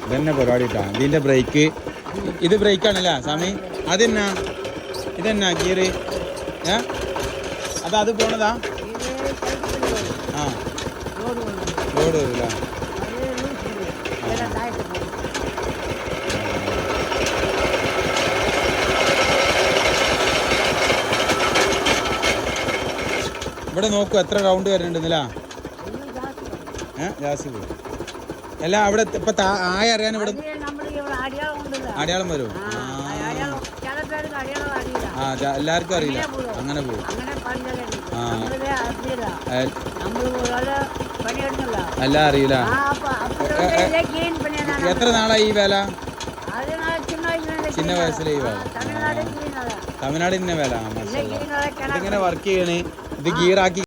ഇതന്നെ പരിപാടി ഇട്ടാ. ഇതിന്റെ ബ്രേക്ക്, ഇത് ബ്രേക്കാണല്ലേ സ്വാമി? അതെന്നാ ഇതെന്നാ ഗിയറ്? അത് പോണതാ? ആ ലോഡ് വരില്ല. ഇവിടെ നോക്കൂ എത്ര റൗണ്ട് വരുന്നുണ്ടെന്നില്ല. ജാസ്തി പോയി അല്ല അവിടെ ഇപ്പൊ ആയ അറിയാൻ ഇവിടെ അടയാളം വരും. ആ എല്ലാവർക്കും അറിയില്ല, അങ്ങനെ പോകും. എല്ലാം അറിയില്ല. എത്ര നാളായി ഈ വേല? ചിന്ന വയസ്സിലെ ഈ വേല. തമിഴ്നാട് ഇന്ന വേല. ഇതിങ്ങനെ വർക്ക് ചെയ്യണേ. ഇത് ഗിയറാക്കി